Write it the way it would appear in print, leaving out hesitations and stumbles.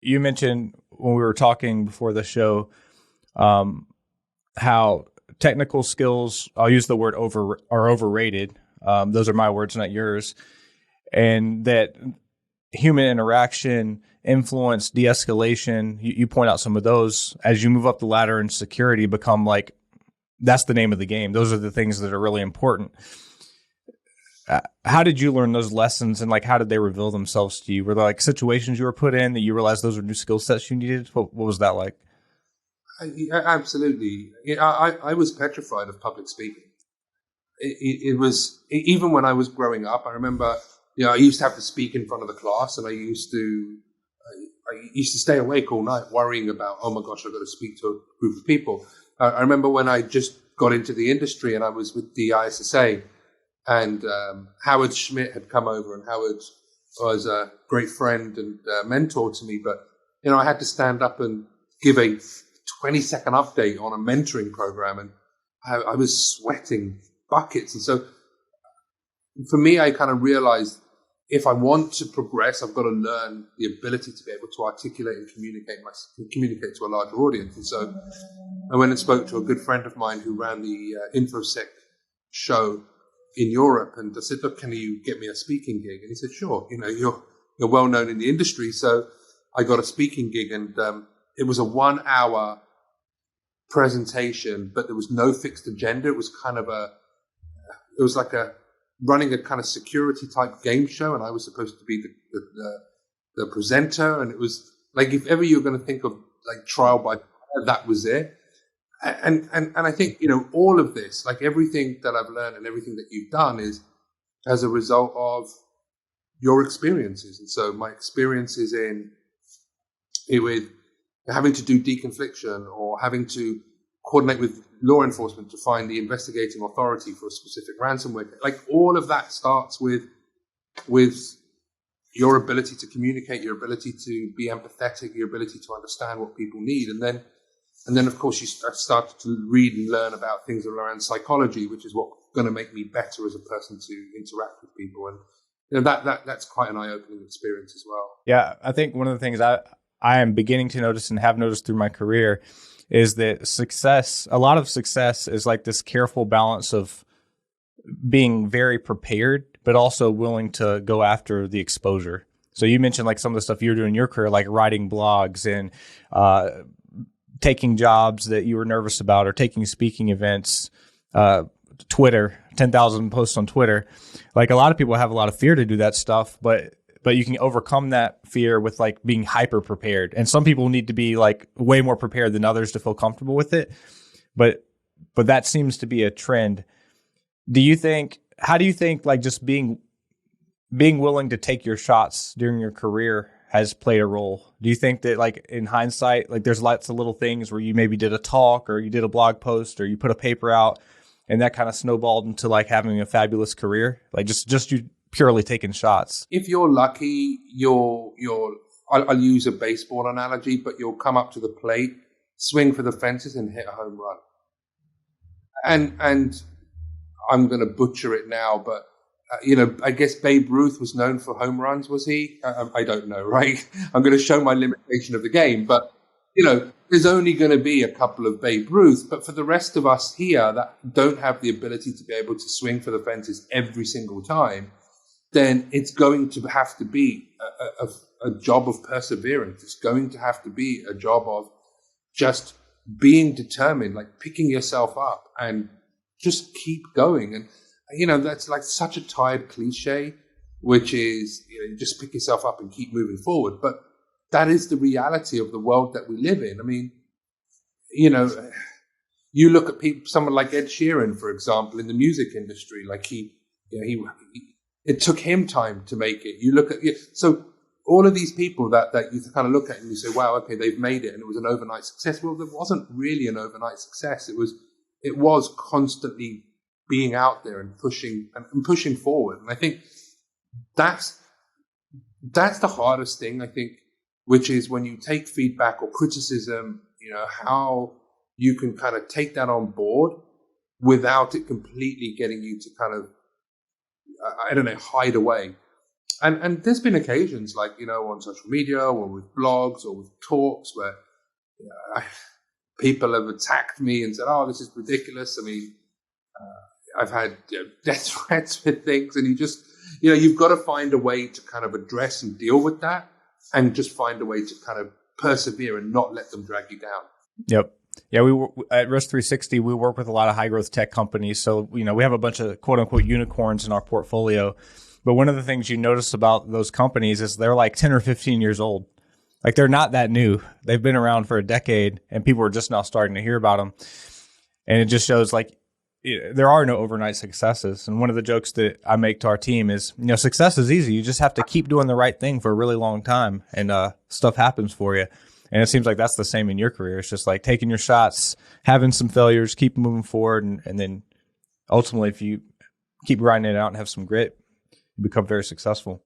you mentioned when we were talking before the show, how technical skills, I'll use the word are overrated. Those are my words, not yours. And that human interaction, influence, de-escalation, you point out some of those as you move up the ladder in security become like, that's the name of the game. Those are the things that are really important. How did you learn those lessons, and like how did they reveal themselves to you? Were there like situations you were put in that you realized those were new skill sets you needed? What was that like? Absolutely. I was petrified of public speaking. It was, even when I was growing up, I remember, I used to have to speak in front of the class, and I used to stay awake all night worrying about, oh my gosh, I've got to speak to a group of people. I remember when I just got into the industry and I was with the ISSA, and Howard Schmidt had come over, and Howard was a great friend and mentor to me. But, I had to stand up and give a 20-second update on a mentoring program, and I was sweating buckets. And so for me, I kind of realized if I want to progress, I've got to learn the ability to be able to articulate and communicate to a larger audience. And so I went and spoke to a good friend of mine who ran the InfoSec show in Europe, and I said, look, can you get me a speaking gig? And he said, sure, you're well known in the industry. So I got a speaking gig, and it was a 1-hour presentation, but there was no fixed agenda. It was kind of running a kind of security type game show, and I was supposed to be the presenter. And it was like, if ever you're going to think of like trial by fire, that was it. And I think, all of this, like everything that I've learned and everything that you've done is as a result of your experiences. And so my experiences with having to do deconfliction, or having to coordinate with law enforcement to find the investigating authority for a specific ransomware, like all of that starts with your ability to communicate, your ability to be empathetic, your ability to understand what people need. And then, of course, you start to read and learn about things around psychology, which is what's going to make me better as a person to interact with people. And that's quite an eye-opening experience as well. Yeah, I think one of the things I am beginning to notice and have noticed through my career is that a lot of success is like this careful balance of being very prepared, but also willing to go after the exposure. So you mentioned like some of the stuff you were doing in your career, like writing blogs and taking jobs that you were nervous about, or taking speaking events, Twitter, 10,000 posts on Twitter. Like a lot of people have a lot of fear to do that stuff, but you can overcome that fear with like being hyper prepared. And some people need to be like way more prepared than others to feel comfortable with it. But that seems to be a trend. How do you think like just being willing to take your shots during your career has played a role? Do you think that like in hindsight, like there's lots of little things where you maybe did a talk or you did a blog post or you put a paper out and that kind of snowballed into like having a fabulous career? Like just you purely taking shots. If you're lucky, I'll use a baseball analogy, but you'll come up to the plate, swing for the fences and hit a home run. And I'm going to butcher it now, but I guess Babe Ruth was known for home runs, was he? I don't know, right? I'm going to show my limitation of the game, but there's only going to be a couple of Babe Ruth. But for the rest of us here that don't have the ability to be able to swing for the fences every single time, then it's going to have to be a job of perseverance. It's going to have to be a job of just being determined, like picking yourself up and just keep going. And that's like such a tired cliche, which is, you just pick yourself up and keep moving forward. But that is the reality of the world that we live in. I mean, you look at someone like Ed Sheeran, for example, in the music industry, like it took him time to make it. You look at, so all of these people that you kind of look at and you say, wow, okay, they've made it and it was an overnight success. Well, there wasn't really an overnight success. It was constantly being out there and pushing forward. And I think that's the hardest thing, I think, which is when you take feedback or criticism, how you can kind of take that on board without it completely getting you to kind of, hide away. And there's been occasions like, on social media or with blogs or with talks where people have attacked me and said, oh, this is ridiculous. I mean, I've had death threats with things, and you've got to find a way to kind of address and deal with that, and just find a way to kind of persevere and not let them drag you down. Yep. Yeah, at Risk 360, we work with a lot of high growth tech companies. So, we have a bunch of quote unquote unicorns in our portfolio. But one of the things you notice about those companies is they're like 10 or 15 years old. Like, they're not that new. They've been around for a decade, and people are just now starting to hear about them. And it just shows like there are no overnight successes. And one of the jokes that I make to our team is, success is easy. You just have to keep doing the right thing for a really long time, and stuff happens for you. And it seems like that's the same in your career. It's just like taking your shots, having some failures, keep moving forward. And then ultimately, if you keep grinding it out and have some grit, you become very successful.